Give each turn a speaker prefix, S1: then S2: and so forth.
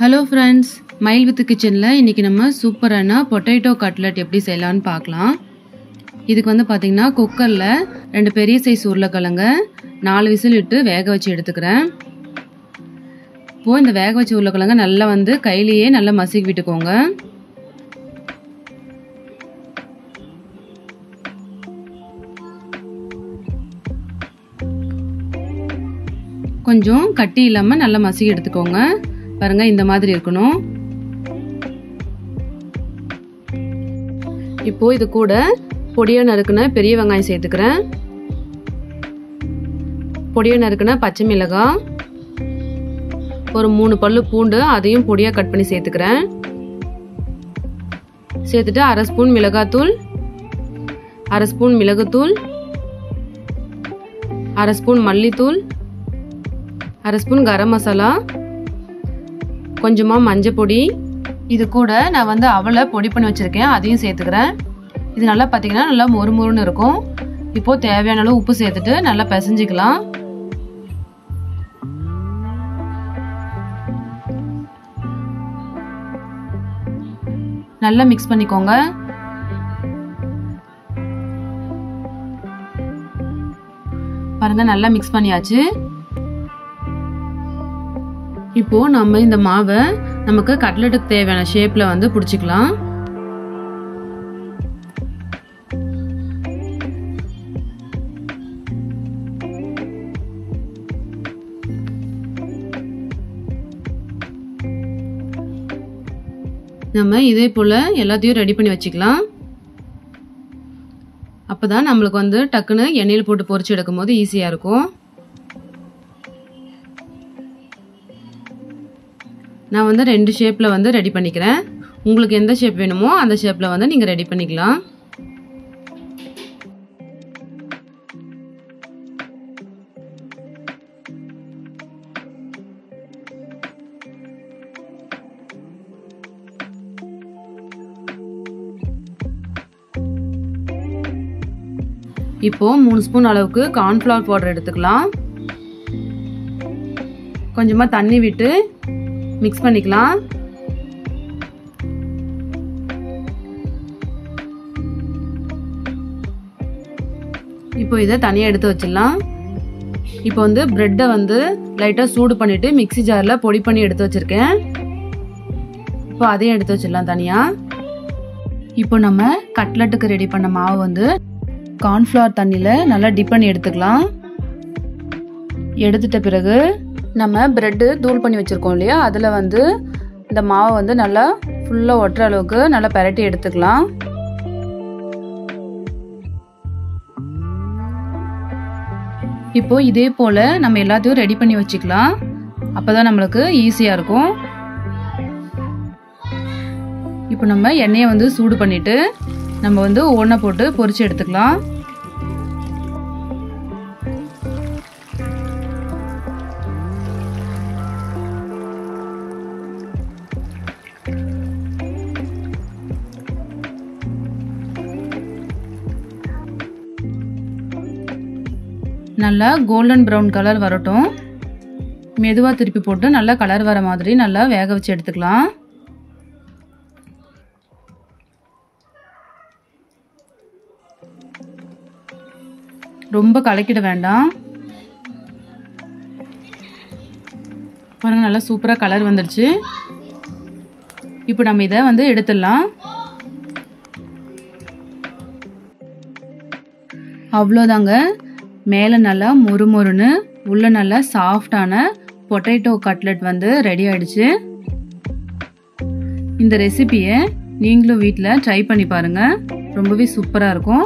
S1: Hello friends, mile with கிச்சனில் இன்றைக்கி நம்ம சூப்பரான பொட்டேட்டோ கட்லெட் எப்படி செய்யலான்னு பார்க்கலாம். இதுக்கு வந்து பார்த்திங்கன்னா குக்கரில் 2 பெரிய சைஸ் உருளைக்கிழங்க 4 விசில் விட்டு வேக வச்சு எடுத்துக்கிறேன். இப்போது இந்த வேக வச்ச உருளைக்கிழங்க நல்லா வந்து கையிலேயே நல்லா மசிக்கி விட்டுக்கோங்க. கொஞ்சம் கட்டி இல்லாமல் நல்லா மசிக்கி எடுத்துக்கோங்க. பாருங்க, இந்த மாதிரி இருக்கணும். இப்போ இது கூட பொடியா நறுக்குன பெரிய வெங்காயம் சேர்த்துக்கிறேன். பொடியா நறுக்குன பச்சை மிளகாய், ஒரு 3 பல்லு பூண்டு, அதையும் பொடியா கட் பண்ணி சேர்த்துக்கிறேன். சேர்த்துட்டு 1/2 ஸ்பூன் மிளகாத்தூள், 1/2 ஸ்பூன் மிளகுத்தூள், 1/2 ஸ்பூன் மல்லித்தூள், 1/2 ஸ்பூன் கரம் மசாலா, கொஞ்சமாக மஞ்சள் பொடி. இது கூட நான் வந்து அவலை பொடி பண்ணி வச்சுருக்கேன், அதையும் சேர்த்துக்கிறேன். இது நல்லா பார்த்தீங்கன்னா நல்லா மொறுமொறுன்னு இருக்கும். இப்போது தேவையான அளவு உப்பு சேர்த்துட்டு நல்லா பிசைஞ்சிக்கலாம். நல்லா மிக்ஸ் பண்ணிக்கோங்க. பாருங்க, நல்லா மிக்ஸ் பண்ணியாச்சு. இப்போ நம்ம இந்த மாவை நமக்கு கட்லெட்டுக்கு தேவையான ஷேப்ல வந்து பிடிச்சிக்கலாம். நம்ம இதே போல எல்லாத்தையும் ரெடி பண்ணி வச்சுக்கலாம். அப்பதான் நம்மளுக்கு வந்து டக்குன்னு எண்ணெயில் போட்டு பொரிச்சு எடுக்கும் போது ஈஸியா இருக்கும். நான் வந்து 2 ஷேப்பில் வந்து ரெடி பண்ணிக்கிறேன். உங்களுக்கு எந்த ஷேப் வேணுமோ அந்த ஷேப்பில் வந்து நீங்கள் ரெடி பண்ணிக்கலாம். இப்போ 3 ஸ்பூன் அளவுக்கு கார்ன்ஃப்ளவர் பவுடர் எடுத்துக்கலாம். கொஞ்சமாக தண்ணி விட்டு மிக்ஸ் பண்ணிக்கலாம். இப்போ இதை தனியாக எடுத்து வச்சிடலாம். இப்போ வந்து பிரெட்டை வந்து லைட்டாக சூடு பண்ணிட்டு மிக்ஸி ஜாரில் பொடி பண்ணி எடுத்து வச்சிருக்கேன். இப்போ அதையும் எடுத்து வச்சிடலாம் தனியாக. இப்போ நம்ம கட்லெட்டுக்கு ரெடி பண்ண மாவு வந்து கார்ன்ஃப்ளவர் தண்ணியில் நல்லா டிப் பண்ணி எடுத்துக்கலாம். எடுத்துட்ட பிறகு நம்ம பிரெட்டு தூள் பண்ணி வச்சுருக்கோம் இல்லையா, அதில் வந்து இந்த மாவை வந்து நல்லா ஃபுல்லாக ஒட்டுற அளவுக்கு நல்லா பரட்டி எடுத்துக்கலாம். இப்போ இதே போல் நம்ம எல்லாத்தையும் ரெடி பண்ணி வச்சுக்கலாம். அப்போ தான் நம்மளுக்கு ஈஸியாக இருக்கும். இப்போ நம்ம எண்ணெயை வந்து சூடு பண்ணிவிட்டு நம்ம வந்து ஒவ்வொன்றா போட்டு பொரிச்சு எடுத்துக்கலாம். நல்லா கோல்டன் ப்ரௌன் கலர் வரட்டும். மெதுவாக திருப்பி போட்டு நல்லா கலர் வர மாதிரி நல்லா வேக வச்சு எடுத்துக்கலாம். ரொம்ப கலக்கிட வேண்டாம். பாருங்க, நல்லா சூப்பராக கலர் வந்துடுச்சு. இப்போ நம்ம இதை வந்து எடுத்துடலாம். அவ்வளோதாங்க, மேலே நல்லா மொறுமொறுன்னு உள்ள நல்லா சாஃப்டான பொட்டேட்டோ கட்லெட் வந்து ரெடி ஆயிடுச்சு. இந்த ரெசிபியை நீங்களும் வீட்டில் ட்ரை பண்ணி பாருங்கள். ரொம்பவே சூப்பராக இருக்கும்.